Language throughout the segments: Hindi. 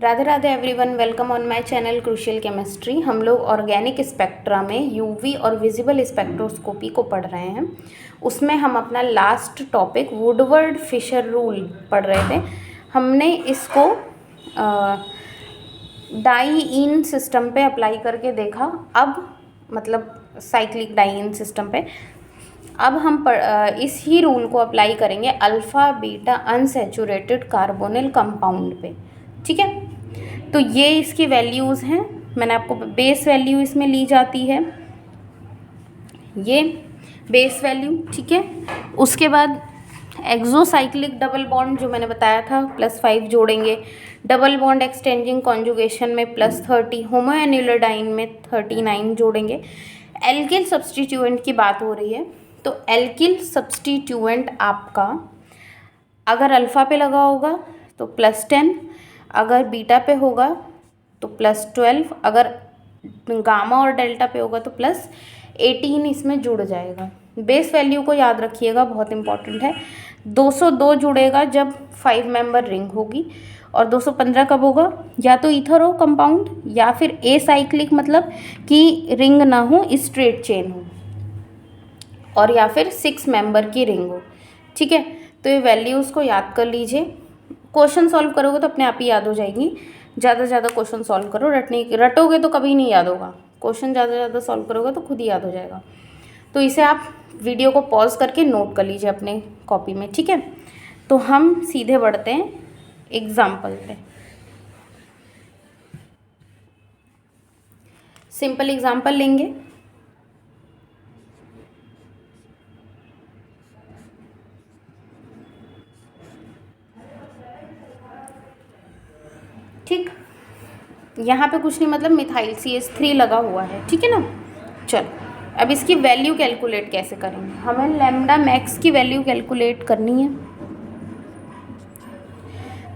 Radhe Radhe everyone, welcome on my channel crucial chemistry. हम लोग ऑर्गेनिक स्पेक्ट्रा में यूवी और विजिबल स्पेक्ट्रोस्कोपी को पढ़ रहे हैं। उसमें हम अपना last topic Woodward Fisher rule पढ़ रहे थे। हमने इसको डाई-इन सिस्टम पे अप्लाई करके देखा। अब मतलब साइक्लिक डाई-इन सिस्टम पे अब हम इस ही रूल को अप्लाई करेंगे alpha beta unsaturated carbonyl compound पे। ठीक है, तो ये इसकी वैल्यूज़ हैं। मैंने आपको बेस वैल्यू इसमें ली जाती है, ये बेस वैल्यू। ठीक है, उसके बाद एक्सोसाइक्लिक डबल बॉन्ड जो मैंने बताया था +5 जोड़ेंगे, डबल बॉन्ड एक्सचेंजिंग कॉन्जुगेशन में +30, होमोएन्युलर डाइन में 39 जोड़ेंगे। एल्किल सब्सटीट्यूएंट की बात हो रही है, तो एल्किल सब्सटीट्यूएंट आपका अगर अल्फ़ा पे लगा होगा तो +10, अगर बीटा पे होगा तो +12, अगर गामा और डेल्टा पे होगा तो +18 इसमें जुड़ जाएगा। बेस वैल्यू को याद रखिएगा, बहुत इंपॉर्टेंट है। 202 जुड़ेगा जब 5 मेंबर रिंग होगी, और 215 कब होगा? या तो ईथर हो कंपाउंड, या फिर ए साइक्लिक मतलब कि रिंग ना हो, स्ट्रेट चेन हो, और या फिर 6 मेंबर की रिंग हो। ठीक है, तो ये वैल्यूज़ को याद कर लीजिए। क्वेश्चन सॉल्व करोगे तो अपने आप ही याद हो जाएंगी। ज़्यादा से ज़्यादा क्वेश्चन सॉल्व करो, रटोगे तो कभी नहीं याद होगा। क्वेश्चन ज़्यादा से ज़्यादा सॉल्व करोगे तो खुद ही याद हो जाएगा। तो इसे आप वीडियो को पॉज करके नोट कर लीजिए अपने कॉपी में। ठीक है, तो हम सीधे बढ़ते हैं एग्जाम्पल पे। सिंपल एग्जाम्पल लेंगे। ठीक, यहाँ पे कुछ नहीं, मतलब मिथाइल CH3 लगा हुआ है। ठीक है ना। चलो, अब इसकी वैल्यू कैलकुलेट कैसे करेंगे? हमें लैम्डा मैक्स की वैल्यू कैलकुलेट करनी है।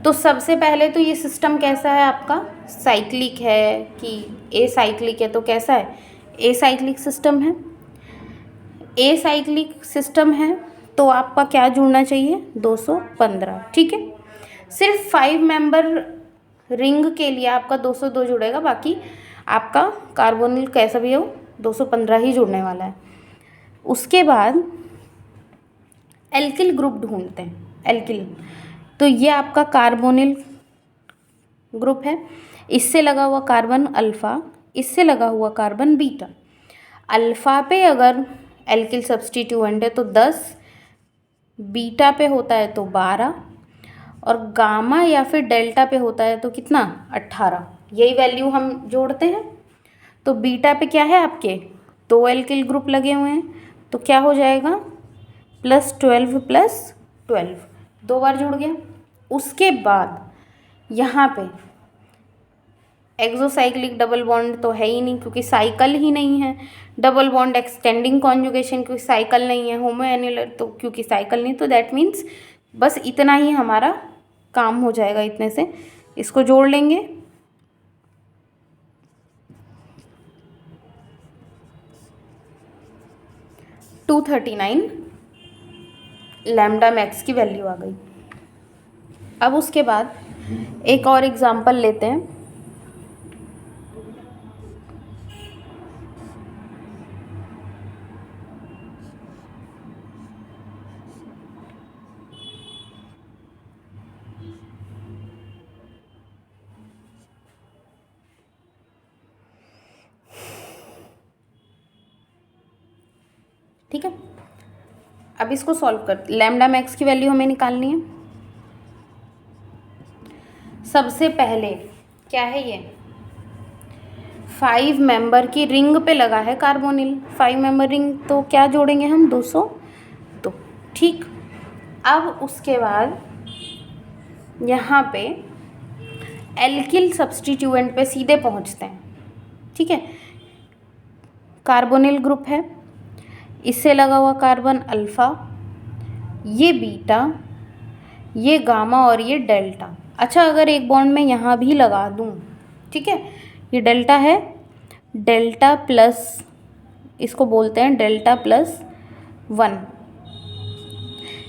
तो सबसे पहले तो ये सिस्टम कैसा है आपका? साइक्लिक है कि ए साइक्लिक है? तो कैसा है? ए साइक्लिक सिस्टम है। ए साइक्लिक सिस्टम है तो आपका क्या जुड़ना चाहिए? 215। ठीक है, सिर्फ 5 मेंबर रिंग के लिए आपका 202 जुड़ेगा, बाकी आपका कार्बोनिल कैसा भी हो 215 ही जुड़ने वाला है। उसके बाद एल्किल ग्रुप ढूंढते हैं। एल्किल, तो ये आपका कार्बोनिल ग्रुप है। इससे लगा हुआ कार्बन अल्फ़ा, इससे लगा हुआ कार्बन बीटा। अल्फ़ा पे अगर एल्किल सब्सटीट्यूएंट है तो 10, बीटा पे होता है तो 12, और गामा या फिर डेल्टा पे होता है तो कितना? 18। यही वैल्यू हम जोड़ते हैं। तो बीटा पे क्या है आपके? 2 एल्किल ग्रुप लगे हुए हैं, तो क्या हो जाएगा? +12 + 12, 2 बार जुड़ गया। उसके बाद यहाँ पे एक्सोसाइक्लिक डबल बॉन्ड तो है ही नहीं, क्योंकि साइकिल ही नहीं है। डबल बॉन्ड एक्सटेंडिंग कॉन्जुगेशन, क्योंकि साइकिल नहीं है। होमोएन्युलर, तो क्योंकि साइकिल नहीं, तो दैट मीन्स बस इतना ही हमारा काम हो जाएगा। इतने से इसको जोड़ लेंगे। $239 लैम्डा मैक्स की वैल्यू आ गई। अब उसके बाद एक और एग्जांपल लेते हैं। ठीक है, अब इसको सॉल्व कर, लैम्डा मैक्स की वैल्यू हमें निकालनी है। सबसे पहले क्या है ये? 5 मेंबर की रिंग पे लगा है कार्बोनिल। 5 मेंबर रिंग, तो क्या जोड़ेंगे हम? 200। तो ठीक, अब उसके बाद यहाँ पे एल्किल सब्सटीट्यूएंट पे सीधे पहुँचते हैं। ठीक है, कार्बोनिल ग्रुप है, इससे लगा हुआ कार्बन अल्फ़ा, ये बीटा, ये गामा और ये डेल्टा। अच्छा, अगर एक बॉन्ड में यहाँ भी लगा दूँ, ठीक है, ये डेल्टा है, डेल्टा प्लस, इसको बोलते हैं डेल्टा +1,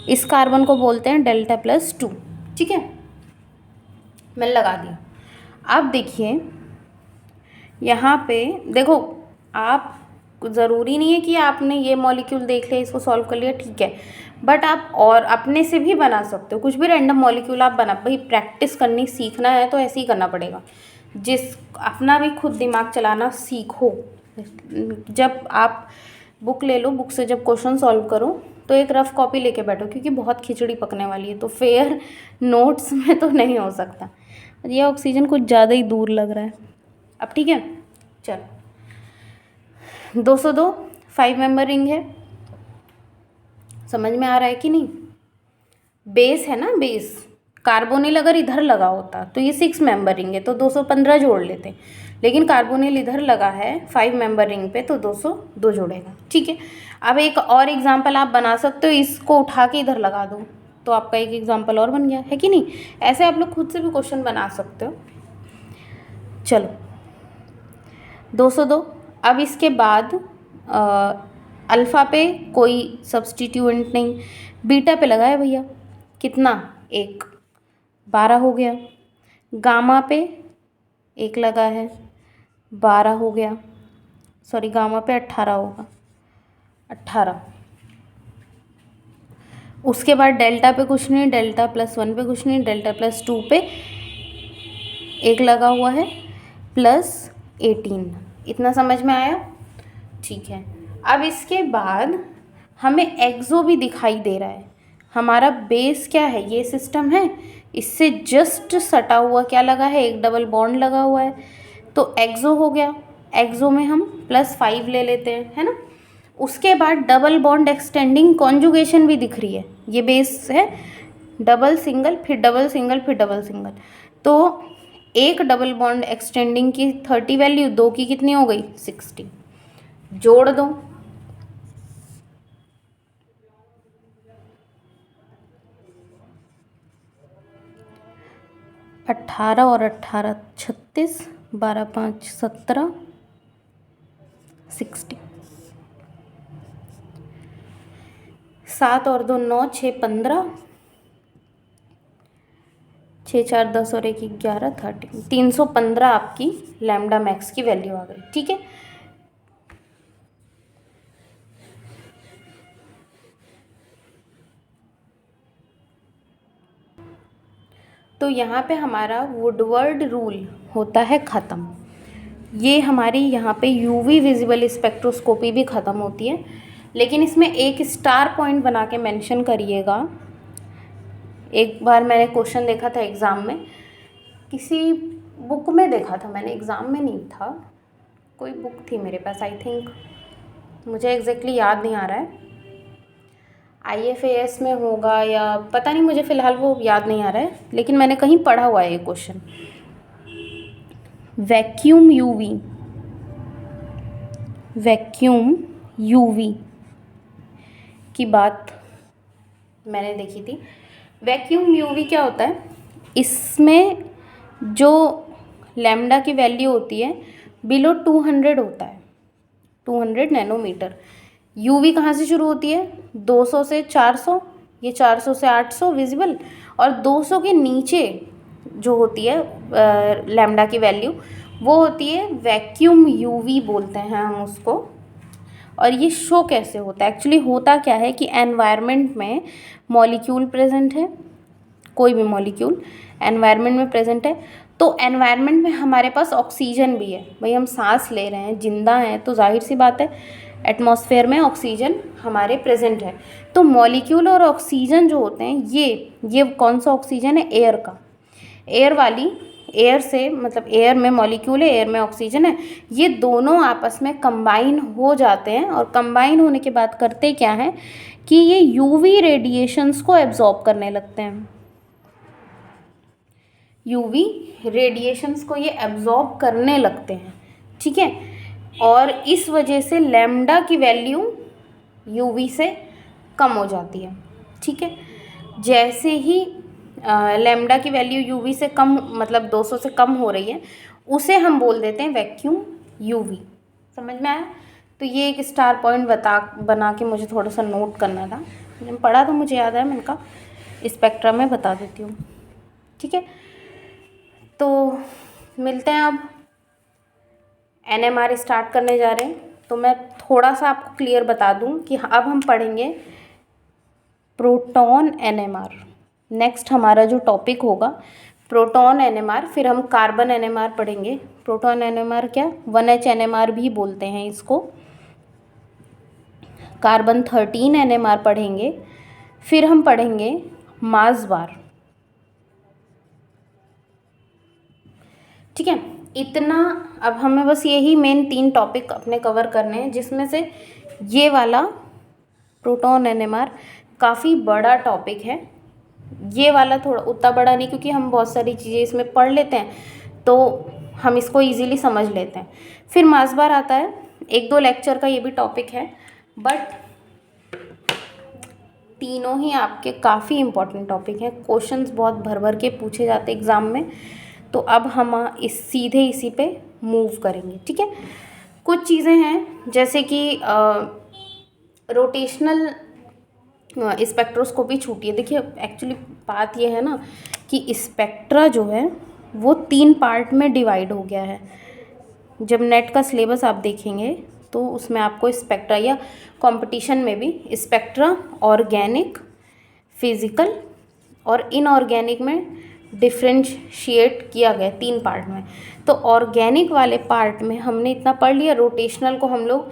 इस कार्बन को बोलते हैं डेल्टा +2। ठीक है, मैंने लगा दिया। अब देखिए यहाँ पे देखो, आप ज़रूरी नहीं है कि आपने ये मॉलिक्यूल देख लिया, इसको सॉल्व कर लिया, ठीक है, बट आप और अपने से भी बना सकते हो, कुछ भी रैंडम मॉलिक्यूल आप बना, भाई प्रैक्टिस करनी सीखना है तो ऐसे ही करना पड़ेगा, जिस अपना भी खुद दिमाग चलाना सीखो। जब आप बुक ले लो, बुक से जब क्वेश्चन सॉल्व करो तो एक रफ कॉपी लेके बैठो, क्योंकि बहुत खिचड़ी पकने वाली है, तो फेयर नोट्स में तो नहीं हो सकता। ये ऑक्सीजन कुछ ज़्यादा ही दूर लग रहा है। अब ठीक है, चलो 202 5 मेंबर रिंग है, समझ में आ रहा है कि नहीं। बेस है ना, बेस कार्बोनिल अगर इधर लगा होता तो ये 6 मेंबर रिंग है तो 215 जोड़ लेते, लेकिन कार्बोनिल इधर लगा है 5 मेंबर रिंग पे तो 202 जोड़ेगा, ठीक है। अब एक और एग्जांपल आप बना सकते हो, इसको उठा के इधर लगा दो तो आपका एक एग्जांपल और बन गया, है कि नहीं। ऐसे आप लोग खुद से भी क्वेश्चन बना सकते हो। चलो 202। अब इसके बाद अल्फ़ा पे कोई सब्सटीट्यूएंट नहीं, बीटा पे लगा है भैया, कितना 1, 12 हो गया। गामा पे 1 लगा है, 12 हो गया, सॉरी गामा पे 18 होगा, 18। उसके बाद डेल्टा पे कुछ नहीं, डेल्टा +1 पे कुछ नहीं, डेल्टा +2 पे 1 लगा हुआ है, +18। इतना समझ में आया, ठीक है। अब इसके बाद हमें एक्सो भी दिखाई दे रहा है, हमारा बेस क्या है, ये सिस्टम है, इससे जस्ट सटा हुआ क्या लगा है, एक डबल बॉन्ड लगा हुआ है, तो एक्सो हो गया। एक्सो में हम +5 ले लेते हैं, है ना। उसके बाद डबल बॉन्ड एक्सटेंडिंग कॉन्जुगेशन भी दिख रही है, ये बेस है, डबल सिंगल फिर डबल सिंगल फिर डबल सिंगल, तो एक डबल बॉन्ड एक्सटेंडिंग की 30 वैल्यू, 2 की कितनी हो गई 60, जोड़ दो। अट्ठारह और 18 36, 12 5 17, 60, 7 और 2 9, 6 15, 6 4 10 और 1 11, 13, 315 आपकी लैम्डा मैक्स की वैल्यू आ गई, ठीक है। तो यहाँ पे हमारा वुडवर्ड रूल होता है ख़त्म। ये हमारी यहाँ पे यूवी विजिबल स्पेक्ट्रोस्कोपी भी ख़त्म होती है, लेकिन इसमें एक स्टार पॉइंट बना के मेंशन करिएगा। एक बार मैंने क्वेश्चन देखा था एग्ज़ाम में, किसी बुक में देखा था मैंने, एग्ज़ाम में नहीं था, कोई बुक थी मेरे पास, आई थिंक, मुझे एग्जैक्टली याद नहीं आ रहा है, IFAS में होगा या पता नहीं, मुझे फ़िलहाल वो याद नहीं आ रहा है, लेकिन मैंने कहीं पढ़ा हुआ है ये क्वेश्चन। वैक्यूम यूवी की बात मैंने देखी थी। वैक्यूम यूवी क्या होता है, इसमें जो लैम्डा की वैल्यू होती है बिलो 200 होता है, 200 नैनोमीटर। यूवी कहाँ से शुरू होती है, 200 से 400, ये 400 से 800 विजिबल, और 200 के नीचे जो होती है लैम्डा की वैल्यू, वो होती है वैक्यूम यूवी बोलते हैं हम उसको। और ये शो कैसे होता है, एक्चुअली होता क्या है कि एनवायरनमेंट में मॉलिक्यूल प्रेजेंट है, कोई भी मॉलिक्यूल एनवायरनमेंट में प्रेजेंट है, तो एनवायरनमेंट में हमारे पास ऑक्सीजन भी है, भाई हम सांस ले रहे हैं, जिंदा हैं, तो जाहिर सी बात है एटमॉस्फेयर में ऑक्सीजन हमारे प्रेजेंट है। तो मॉलिक्यूल और ऑक्सीजन जो होते हैं, ये कौन सा ऑक्सीजन है, एयर का, एयर वाली, एयर से मतलब एयर में मॉलिक्यूल है, एयर में ऑक्सीजन है, ये दोनों आपस में कंबाइन हो जाते हैं, और कंबाइन होने के बाद करते क्या है कि ये यूवी रेडिएशंस को एब्जॉर्ब करने लगते हैं, यूवी रेडिएशंस को ये एब्जॉर्ब करने लगते हैं, ठीक है। और इस वजह से लैम्डा की वैल्यू यूवी से कम हो जाती है, ठीक है। जैसे ही लैम्डा की वैल्यू यूवी से कम, मतलब 200 से कम हो रही है, उसे हम बोल देते हैं वैक्यूम यूवी। समझ में आया। तो ये एक स्टार पॉइंट बना के मुझे थोड़ा सा नोट करना था, मैंने पढ़ा तो मुझे याद है, मैंने कहा स्पेक्ट्रम में बता देती हूँ, ठीक है। तो मिलते हैं अब NMR स्टार्ट करने जा रहे हैं। तो मैं थोड़ा सा आपको क्लियर बता दूं कि अब हम पढ़ेंगे प्रोटॉन NMR। नेक्स्ट हमारा जो टॉपिक होगा प्रोटॉन NMR, फिर हम कार्बन NMR पढ़ेंगे। प्रोटॉन NMR क्या, 1H NMR भी बोलते हैं इसको। कार्बन 13 NMR पढ़ेंगे। फिर हम पढ़ेंगे मास बार। ठीक है, इतना। अब हमें बस यही मेन 3 टॉपिक अपने कवर करने हैं, जिसमें से ये वाला प्रोटॉन NMR काफ़ी बड़ा टॉपिक है। ये वाला थोड़ा उतना बड़ा नहीं, क्योंकि हम बहुत सारी चीज़ें इसमें पढ़ लेते हैं तो हम इसको इजीली समझ लेते हैं। फिर मास बार आता है, 1-2 लेक्चर का ये भी टॉपिक है, बट तीनों ही आपके काफ़ी इम्पोर्टेंट टॉपिक हैं। क्वेश्चंस बहुत भर भर के पूछे जाते हैं एग्ज़ाम में। तो अब हम सीधे इसी पे मूव करेंगे। ठीक है, कुछ चीज़ें हैं जैसे कि रोटेशनल स्पेक्ट्रोस्कोपी छूटी है। देखिए एक्चुअली बात ये है ना कि स्पेक्ट्रा जो है वो 3 पार्ट में डिवाइड हो गया है। जब नेट का सिलेबस आप देखेंगे तो उसमें आपको स्पेक्ट्रा, या कंपटीशन में भी स्पेक्ट्रा ऑर्गेनिक, फिजिकल और इनऑर्गेनिक में डिफ्रेंशिएट किया गया 3 पार्ट में। तो ऑर्गेनिक वाले पार्ट में हमने इतना पढ़ लिया, रोटेशनल को हम लोग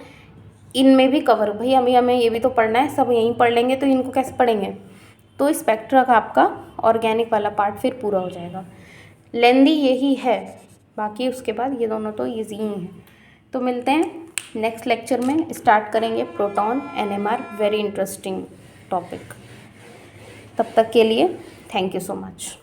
इनमें भी कवर, भाई हमें ये भी तो पढ़ना है, सब यहीं पढ़ लेंगे तो इनको कैसे पढ़ेंगे। तो स्पेक्ट्रा का आपका ऑर्गेनिक वाला पार्ट फिर पूरा हो जाएगा। लेंदी यही है, बाकी उसके बाद ये दोनों तो ईजी ही हैं। तो मिलते हैं नेक्स्ट लेक्चर में, स्टार्ट करेंगे proton NMR, very interesting topic. तब तक के लिए थैंक यू सो मच।